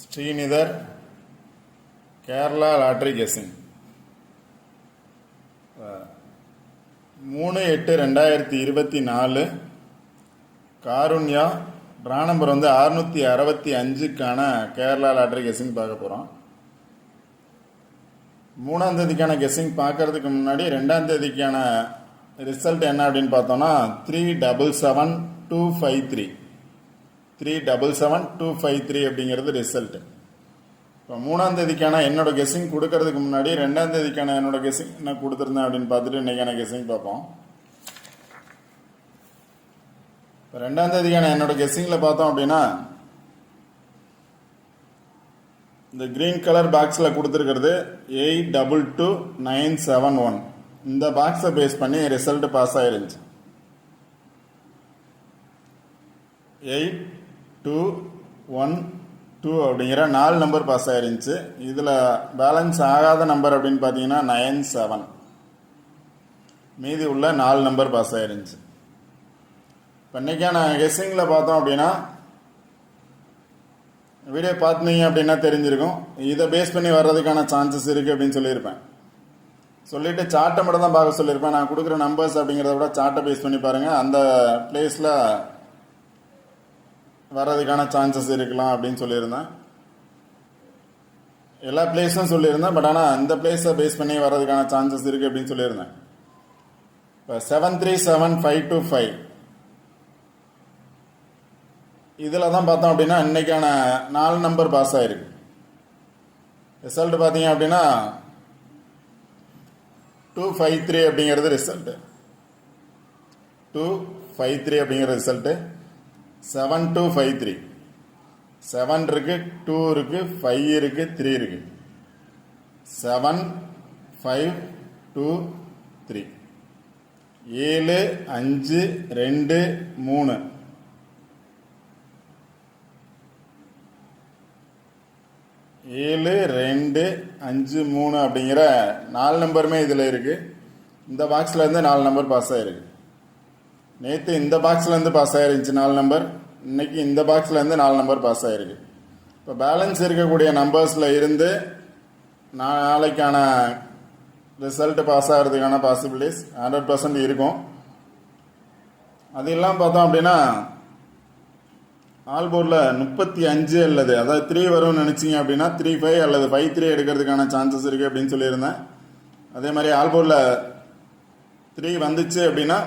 ஸ்ரீநிதர் Kerala lottery guessing 3/8/2024 Karunya draw number 665க்கான Kerala lottery guessing பார்க்க போகிறோம். 3ஆம் தேதிக்கான கெஸ்ஸிங் பார்க்கறதுக்கு முன்னாடி 2ஆம் தேதிக்கான ரிசல்ட் என்ன அப்படின்னு பார்த்தோம்னா 3777253 3777253 அப்படிங்கிறது ரிசல்ட். இப்போ 3ஆம் தேதிக்கான என்னோட கெஸ்ஸிங் கொடுக்கறதுக்கு முன்னாடி 2ஆம் தேதிக்கான என்னோட கெஸ்ஸிங் என்ன கொடுத்துருந்தேன் அப்படின்னு பார்த்துட்டு இன்னைக்கான கெஸ்ஸிங் பார்ப்போம். இப்போ 2ஆம் தேதிக்கான என்னோட கெஸ்ஸிங்கில் பார்த்தோம் அப்படின்னா இந்த கிரீன் கலர் பாக்ஸில் கொடுத்துருக்கிறது 822971. இந்த பாக்ஸை பேஸ் பண்ணி ரிசல்ட் பாஸ் ஆயிருந்துச்சு. 8212 அப்படிங்கிற 4 நம்பர் பாஸ் ஆயிருந்துச்சு. இதில் பேலன்ஸ் ஆகாத நம்பர் அப்படின்னு பார்த்தீங்கன்னா 97. மீதி உள்ள 4 நம்பர் பாஸ் ஆயிருந்துச்சு. இப்போ இன்றைக்கான கெஸ்ஸிங்கில் பார்த்தோம் அப்படின்னா வீடியோ பார்த்துனீங்க அப்படின்னா தெரிஞ்சிருக்கும். இதை பேஸ் பண்ணி வர்றதுக்கான சான்சஸ் இருக்குது அப்படின்னு சொல்லியிருப்பேன். சொல்லிவிட்டு சார்ட்டை மட்டும் தான் பார்க்க சொல்லியிருப்பேன். நான் கொடுக்குற நம்பர்ஸ் அப்படிங்கிறத விட சார்ட்டை பேஸ் பண்ணி பாருங்கள். அந்த பிளேஸில் வர்றதுக்கான சான்சஸ் இருக்கலாம் அப்படின்னு சொல்லியிருந்தேன். எல்லா பிளேஸும் சொல்லியிருந்தேன். பட் ஆனால் இந்த பிளேஸை பேஸ் பண்ணி வர்றதுக்கான சான்சஸ் இருக்குது அப்படின்னு சொல்லியிருந்தேன். இப்போ 737525 இதில் தான் பார்த்தோம் அப்படின்னா இன்றைக்கான 4 நம்பர் பாஸ் ஆகிருக்கு. ரிசல்ட் பார்த்தீங்க அப்படின்னா 253 அப்படிங்கிறது ரிசல்ட்டு. 253 அப்படிங்கிற ரிசல்ட்டு. 7253 7 இருக்கு, 2 இருக்கு, 5 இருக்கு, 3 இருக்கு. 7523 7 5 2 3 7 2 5 3 அப்படிங்கிற 4 நம்பருமே இதில் இருக்குது. இந்த பாக்ஸ்லேருந்து 4 நம்பர் பாஸ் ஆகிருக்கு. நேற்று இந்த பாக்ஸ்லேருந்து பாஸ் ஆகிருந்துச்சு 4 நம்பர். இன்னைக்கு இந்த பாக்ஸ்லேருந்து 4 நம்பர் பாஸ் ஆகிருக்கு. இப்போ பேலன்ஸ் இருக்கக்கூடிய நம்பர்ஸில் இருந்து நாளைக்கான ரிசல்ட் பாஸ் ஆகிறதுக்கான பாசிபிலிட்டிஸ் 100% இருக்கும். அது இல்லாமல் பார்த்தோம் அப்படின்னா ஆல் போர்டில் 35 அல்லது அதாவது 3 வரும்னு நினச்சிங்க அப்படின்னா 35 அல்லது 53 எடுக்கிறதுக்கான சான்சஸ் இருக்குது அப்படின்னு சொல்லியிருந்தேன். அதே மாதிரி ஆல் போர்டில் 3 வந்துச்சு அப்படின்னா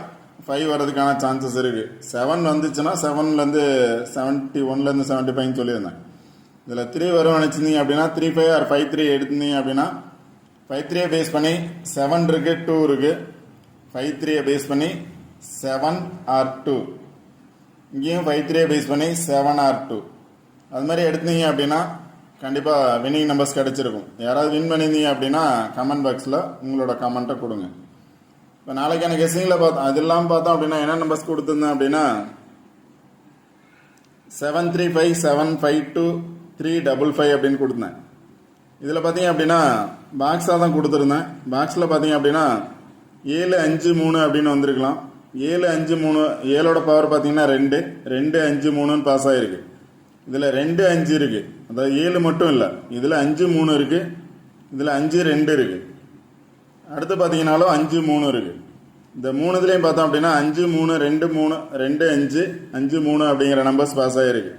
5 வர்றதுக்கான சான்சஸ் இருக்குது. 7 வந்துச்சுன்னா 7லேருந்து 71லேருந்து 75 சொல்லியிருந்தேன். இதில் 3 வரும்னு நினச்சிருந்தீங்க அப்படின்னா 35 ஆர் 53 எடுத்திருந்தீங்க அப்படின்னா 53 பேஸ் பண்ணி 7 இருக்குது, 2 இருக்குது. 53 பேஸ் பண்ணி 7 ஆர் 2. இங்கேயும் 53 பேஸ் பண்ணி 7 ஆர் 2. அது மாதிரி எடுத்தீங்க அப்படின்னா கண்டிப்பாக வின்னிங் நம்பர்ஸ் கிடச்சிருக்கும். யாராவது வின் பண்ணியிருந்தீங்க அப்படின்னா கமெண்ட் பாக்ஸில் உங்களோட கமெண்ட்டை கொடுங்க. இப்போ நாளைக்கான கெஸ்ஸிங்கில் பார்த்தோம். அது இல்லாமல் பார்த்தோம் அப்படின்னா என்ன நம்பர்ஸ் கொடுத்துருந்தேன் அப்படின்னா 73575235 அப்படின்னு கொடுத்தேன். இதில் பார்த்தீங்க அப்படின்னா பாக்ஸாக தான் கொடுத்துருந்தேன். பாக்ஸில் பார்த்தீங்க அப்படின்னா 753 அப்படின்னு வந்திருக்கலாம். 753 7ஓட பவர் பார்த்தீங்கன்னா 2 2 5 3ன்னு பாஸ் ஆகிருக்கு. இதில் 2 5 இருக்குது. அதாவது 7 மட்டும் இல்லை, இதில் 5 3 இருக்குது, இதில் 5 2 இருக்குது. அடுத்து பார்த்தீங்கன்னாலும் 5 3 இருக்குது. இந்த 3இதுலேயும் பார்த்தோம் அப்படின்னா 5 3 2 3 2 5 5 3 அப்படிங்கிற நம்பர்ஸ் பாஸ் ஆகிருக்கு.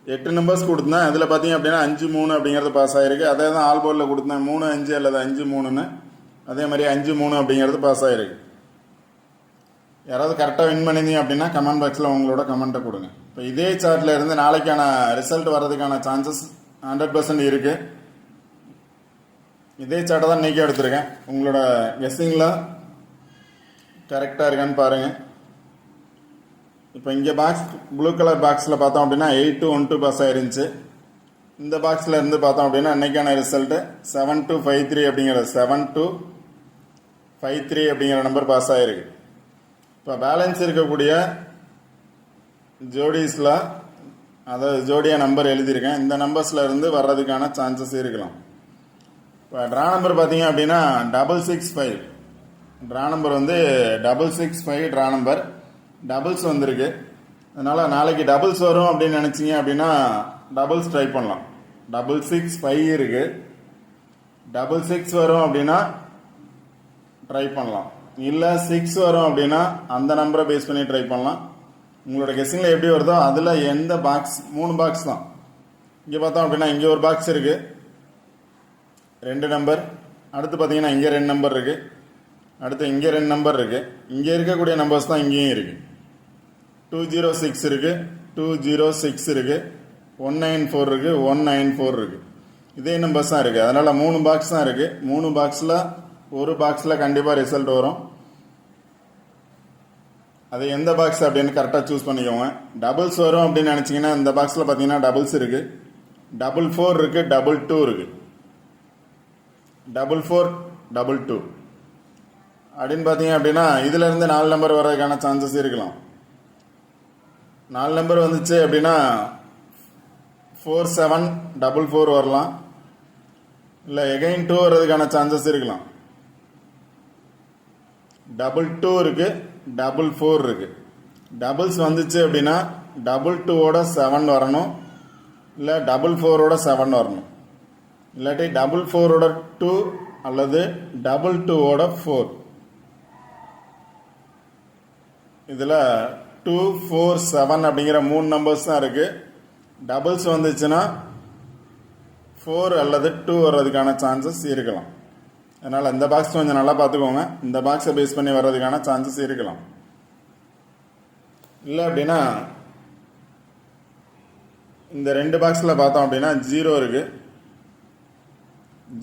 8 நம்பர்ஸ் கொடுத்தேன். அதில் பார்த்தீங்க அப்படின்னா 5 3 அப்படிங்கிறது பாஸ் ஆகிருக்கு. அதே தான் ஆல் போர்டில் கொடுத்தேன் 3 5 அல்லது 5 3ன்னு. அதே மாதிரி 5 3 அப்படிங்கிறது பாஸ் ஆகிருக்கு. யாராவது கரெக்டாக வின் பண்ணியிருந்தீங்க அப்படின்னா கமெண்ட் பாக்ஸில் உங்களோட கமெண்ட்டை கொடுங்க. இப்போ இதே சார்ட்டில் இருந்து நாளைக்கான ரிசல்ட் வர்றதுக்கான சான்சஸ் 100% இருக்குது. இதே சார்ட்டை தான் இன்றைக்கி எடுத்திருக்கேன். உங்களோட கெஸ்ஸிங்கில் கரெக்டாக இருக்கான்னு பாருங்கள். இப்போ இங்கே பாக்ஸ் ப்ளூ கலர் பாக்ஸில் பார்த்தோம் அப்படின்னா 8212 பாஸ் ஆயிருந்துச்சு. இந்த பாக்ஸில் இருந்து பார்த்தோம் அப்படின்னா இன்றைக்கான ரிசல்ட்டு 7253 அப்படிங்கிற 7253 அப்படிங்கிற நம்பர் பாஸ் ஆகிருக்கு. இப்போ பேலன்ஸ் இருக்கக்கூடிய ஜோடிஸில் அதாவது ஜோடியாக நம்பர் எழுதியிருக்கேன். இந்த நம்பர்ஸில் இருந்து வர்றதுக்கான சான்சஸ் இருக்கலாம். இப்போ ட்ரா நம்பர் பார்த்தீங்க அப்படின்னா 665. Draw number 665 draw number doubles வந்திருக்கு. அதனால் நாளைக்கு டபுள்ஸ் வரும் அப்படின்னு நினச்சிங்க அப்படின்னா டபுள்ஸ் ட்ரை பண்ணலாம். 665 இருக்கு. 66 வரும் அப்படின்னா ட்ரை பண்ணலாம். இல்லை 6 வரும் அப்படின்னா அந்த நம்பரை பேஸ் பண்ணி ட்ரை பண்ணலாம். உங்களோட கெஸ்ஸிங்கில் எப்படி வருதோ அதில் எந்த பாக்ஸ், 3 பாக்ஸ் தான். இங்கே பார்த்தோம் அப்படின்னா இங்கே ஒரு பாக்ஸ் இருக்குது, 2 நம்பர். அடுத்து பார்த்தீங்கன்னா இங்கே 2 நம்பர் இருக்குது. அடுத்து இங்கே 2 நம்பர் இருக்குது. இங்கே இருக்கக்கூடிய நம்பர்ஸ் தான் இங்கேயும் இருக்குது. 206 இருக்குது, 206 இருக்குது, 194 இருக்குது, 194 இருக்குது. இதே நம்பர்ஸ் தான் இருக்குது. அதனால் 3 பாக்ஸ் தான் இருக்குது. 3 பாக்ஸில் ஒரு பாக்ஸில் கண்டிப்பாக ரிசல்ட் வரும். அது எந்த பாக்ஸ் அப்படின்னு கரெக்டாக சூஸ் பண்ணிக்கோங்க. டபுள்ஸ் வரும் அப்படின்னு நினச்சிங்கன்னா இந்த பாக்ஸில் பார்த்தீங்கன்னா டபுள்ஸ் இருக்குது, 4 இருக்குது, 2 இருக்குது, 4, 2 அப்படின்னு பார்த்தீங்க அப்படின்னா இதிலேருந்து 4 நம்பர் வர்றதுக்கான சான்சஸ் இருக்கலாம். 4 நம்பர் வந்துச்சு அப்படின்னா 4, 7, 4 வரலாம். இல்லை எகைன் 2 வர்றதுக்கான சான்சஸ் இருக்கலாம். 2 இருக்குது, 4 இருக்குது. டபுள்ஸ் வந்துச்சு அப்படின்னா 2ஓட 7 வரணும், இல்லை 4ஓட 7 வரணும். இல்லாட்டி 4ஓட 2 அல்லது 2ஓட 4. இதில் 2, 4, 7 அப்படிங்கிற 3 நம்பர்ஸ் தான் இருக்குது. டபுள்ஸ் வந்துச்சுன்னா 4 அல்லது 2 வர்றதுக்கான சான்சஸ் இருக்கலாம். அதனால் இந்த பாக்ஸ் கொஞ்சம் நல்லா பார்த்துக்கோங்க. இந்த பாக்ஸை பேஸ் பண்ணி வர்றதுக்கான சான்சஸ் இருக்கலாம். இல்லை அப்படின்னா இந்த 2 பாக்ஸில் பார்த்தோம் அப்படின்னா 0 இருக்குது.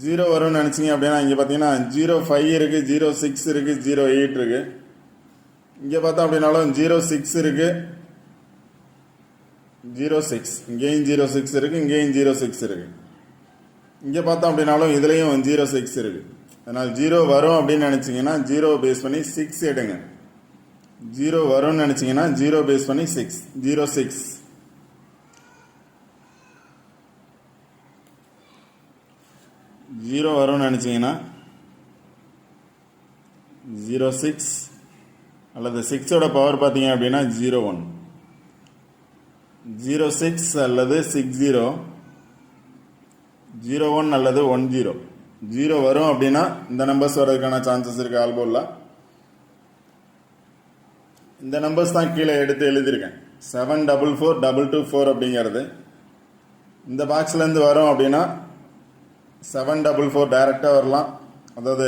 0 வரும்னு நினச்சிங்க அப்படின்னா இங்கே பார்த்தீங்கன்னா 05 இருக்குது, 06 இருக்குது, 08 இருக்குது. இங்கே பார்த்தோம் அப்படின்னாலும் 06 இருக்குது, 06, இங்கேயும் 06 இருக்குது, இங்கேயும் 06 இருக்குது. இங்கே பார்த்தோம் அப்படின்னாலும் இதுலேயும் 06 இருக்குது. அதனால் 0 வரும் அப்படின்னு நினச்சிங்கன்னா 0 பேஸ் பண்ணி 6 எடுங்க. 0 வரும்னு நினச்சிங்கன்னா 0 பேஸ் பண்ணி 6, 06. ஜீரோ வரும்னு நினச்சிங்கன்னா 06 அல்லது 6ஓட பவர் பார்த்தீங்க அப்படின்னா 01, 06 அல்லது 60, 01 அல்லது 10. 0 வரும் அப்படின்னா இந்த நம்பர்ஸ் வர்றதுக்கான சான்சஸ் இருக்குது. ஆல்போலில் இந்த நம்பர்ஸ் தான் கீழே எடுத்து எழுதியிருக்கேன். 7442224 அப்படிங்கிறது இந்த பாக்ஸ்லேருந்து வரும் அப்படின்னா 744 டைரெக்டாக வரலாம், அதாவது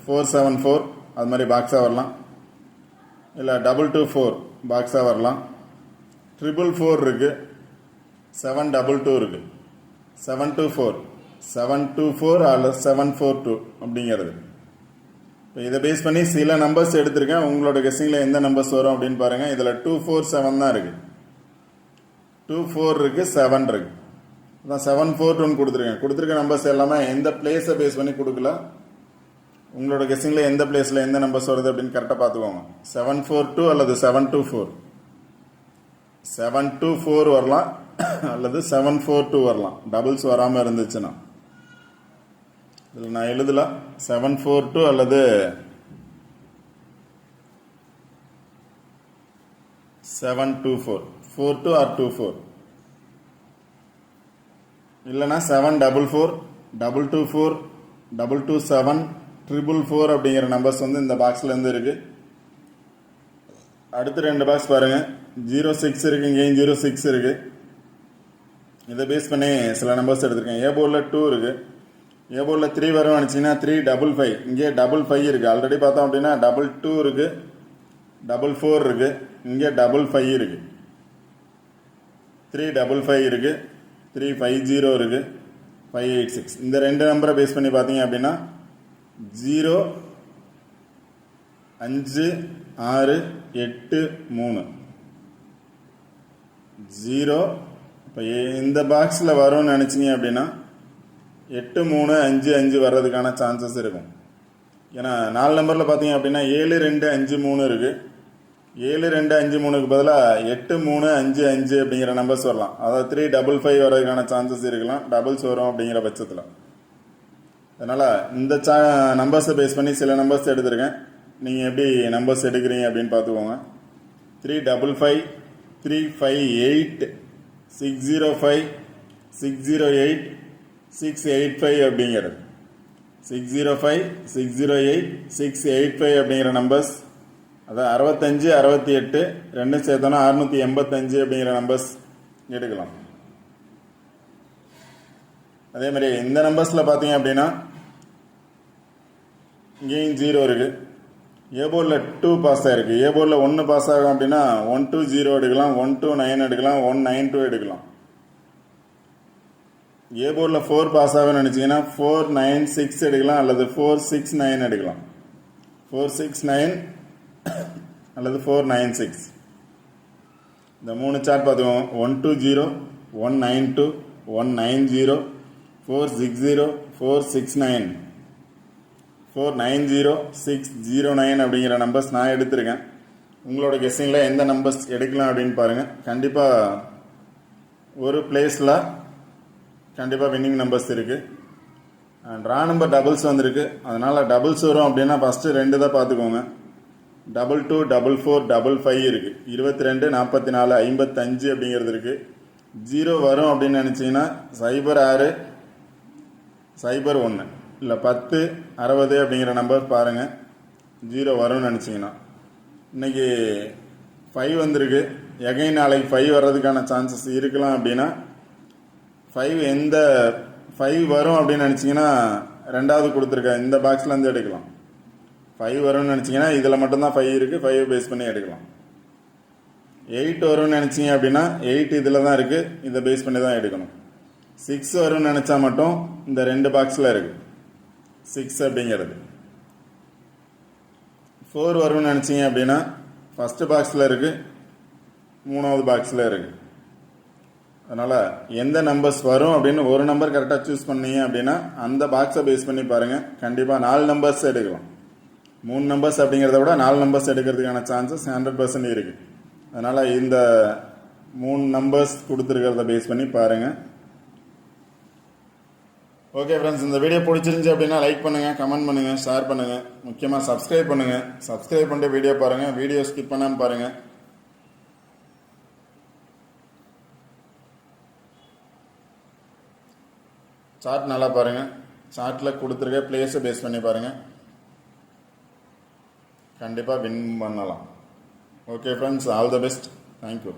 474 அது மாதிரி பாக்ஸாக வரலாம். இல்லை 224 பாக்ஸாக வரலாம். 444 இருக்குது, 722 இருக்குது, 724 அல்லது 742 அப்படிங்கிறது. இப்போ இதை பேஸ் பண்ணி சில நம்பர்ஸ் எடுத்திருக்கேன். உங்களோட கெஸ்ஸிங்கில் எந்த நம்பர்ஸ் வரும் அப்படின்னு பாருங்கள். இதில் 247 தான் இருக்குது, 24 இருக்குது, 7 இருக்குது. அதான் 742 கொடுத்துருக்கேன். கொடுத்துருக்க நம்பர்ஸ் எல்லாமே எந்த பிளேஸை பேஸ் பண்ணி கொடுக்கல. உங்களோட கெஸ்ஸிங்கில் எந்த பிளேஸில் எந்த நம்பர்ஸ் வருது அப்படின்னு கரெக்டாக பார்த்துக்கோங்க. 742 அல்லது 724, 724 வரலாம் அல்லது 742 வரலாம். டபுள்ஸ் வராமல் இருந்துச்சுன்னா இதில் நான் எழுதல. 742 அல்லது 724, 42 or 24. இல்லைனா 744, 224, 227, 444 அப்படிங்கிற நம்பர்ஸ் வந்து இந்த பாக்ஸ்லேருந்து இருக்குது. அடுத்து 2 பாக்ஸ் பாருங்கள். 06 இருக்குது, இங்கேயும் 06 இருக்குது. இதை பேஸ் பண்ணி சில நம்பர்ஸ் எடுத்திருக்கேன். ஏ போர்டில் 2 இருக்குது. ஏ போர்டில் 3 வரும் நினச்சிங்கன்னா 355, இங்கே 55 இருக்குது. ஆல்ரெடி பார்த்தோம் அப்படின்னா 22 இருக்குது, 44 இருக்குது, இங்கே 55 இருக்குது, 355 இருக்குது, 350 இருக்குது, 586. இந்த 2 நம்பரை பேஸ் பண்ணி பார்த்தீங்க அப்படின்னா 0, 5, 6, 8, 3, 0. இப்போ இந்த பாக்ஸில் வரும்னு நினச்சிங்க அப்படின்னா 8, 3, 5, 5 வர்றதுக்கான சான்சஸ் இருக்கும். ஏன்னா 4 நம்பரில் பார்த்தீங்க அப்படின்னா 7, 2, 5, 3 இருக்குது. 7, 2, 5, 3க்கு பதிலாக 8, 3, 5, 5 அப்படிங்கிற நம்பர்ஸ் வரலாம். அதாவது 355 வர்றதுக்கான சான்சஸ் இருக்கலாம் டபுள்ஸ் வரும் அப்படிங்கிற பட்சத்தில். அதனால் இந்த நம்பர்ஸை பேஸ் பண்ணி சில நம்பர்ஸ் எடுத்திருக்கேன். நீங்கள் எப்படி நம்பர்ஸ் எடுக்கிறீங்க அப்படின்னு பார்த்துக்கோங்க. 355, 358, 605, 608 685 அப்படிங்கிறது 605 608 685 அப்படிங்கிற நம்பர்ஸ், அதான் 65 68 ரெண்டும் சேர்த்தோன்னா 685 அப்படிங்கிற நம்பர்ஸ் எடுக்கலாம். அதே மாதிரி இந்த நம்பர்ஸில் பார்த்தீங்க அப்படின்னா இங்கேயும் 0 இருக்குது. ஏ போர்டில் 2 பாஸ் ஆகிருக்கு. ஏ போர்டில் 1 பாஸ் ஆகும் அப்படின்னா 120 எடுக்கலாம், 129 எடுக்கலாம், 192 எடுக்கலாம். ஏ போர்டில் 4 பாஸ் ஆகும்னு நினச்சிங்கன்னா 496 எடுக்கலாம் அல்லது 469 எடுக்கலாம். 469 அல்லது 496. இந்த 3 சார்ட் பார்த்துக்கோங்க. 120 192 190 460 469 490 609 அப்படிங்கிற நம்பர்ஸ் நான் எடுத்திருக்கேன். உங்களோட கெஸ்ஸிங்கில் எந்த நம்பர்ஸ் எடுக்கலாம் அப்படின்னு பாருங்கள். கண்டிப்பாக ஒரு பிளேஸில் கண்டிப்பாக வின்னிங் நம்பர்ஸ் இருக்குது. ட்ரா நம்பர் டபுள்ஸ் வந்திருக்கு. அதனால் டபுள்ஸ் வரும் அப்படின்னா ஃபஸ்ட்டு 2 தான் பார்த்துக்கோங்க. 22 44 55 இருக்குது. 22 44 55 அப்படிங்கிறது இருக்குது. 0 வரும் அப்படின்னு நினச்சிங்கன்னா 06 01 இல்லை 10 60 அப்படிங்கிற நம்பர் பாருங்கள். 0 வரும்னு நினச்சிங்கன்னா. இன்றைக்கி 5 வந்திருக்கு. எகைன் நாளைக்கு 5 வர்றதுக்கான சான்சஸ் இருக்கலாம். அப்படின்னா 5 வரும் அப்படின்னு நினச்சிங்கன்னா ரெண்டாவது கொடுத்துருக்க இந்த பாக்ஸ்லேருந்து எடுக்கலாம். 5 வரும்னு நினச்சிங்கன்னா இதில் மட்டும்தான் 5 இருக்குது. 5 பேஸ் பண்ணி எடுக்கலாம். 8 வரும்னு நினச்சிங்க அப்படின்னா 8 இதில் தான் இருக்குது. இதை பேஸ் பண்ணி தான் எடுக்கணும். 6 வரும்னு நினச்சா மட்டும் இந்த 2 பாக்ஸில் இருக்குது 6 அப்படிங்கிறது. 4 வரும்னு நினச்சிங்க அப்படின்னா ஃபஸ்ட்டு பாக்ஸில் இருக்குது, 3வது பாக்ஸில் இருக்குது. அதனால் எந்த நம்பர்ஸ் வரும் அப்படின்னு ஒரு நம்பர் கரெக்டாக சூஸ் பண்ணீங்க அப்படின்னா அந்த பாக்ஸை பேஸ் பண்ணி பாருங்கள். கண்டிப்பாக 4 நம்பர்ஸ் எடுக்கலாம். 3 நம்பர்ஸ் அப்படிங்கிறத விட 4 நம்பர்ஸ் எடுக்கிறதுக்கான சான்சஸ் 100% இருக்குது. அதனால் இந்த 3 நம்பர்ஸ் கொடுத்துருக்கிறத பேஸ் பண்ணி பாருங்கள். ஓகே ஃப்ரெண்ட்ஸ், இந்த வீடியோ பிடிச்சிருந்துச்சி அப்படின்னா லைக் பண்ணுங்கள், கமெண்ட் பண்ணுங்கள், ஷேர் பண்ணுங்கள். முக்கியமாக சப்ஸ்கிரைப் பண்ணுங்கள். சப்ஸ்கிரைப் பண்ணிட்டு வீடியோ பாருங்கள். வீடியோ ஸ்கிப் பண்ணாமல் பாருங்கள். சார்ட் நல்லா பாருங்கள். சார்ட்டில் கொடுத்துருக்க பிளேஸை பேஸ் பண்ணி பாருங்கள். கண்டிப்பாக வின் பண்ணலாம். Okay friends, all the best. Thank you.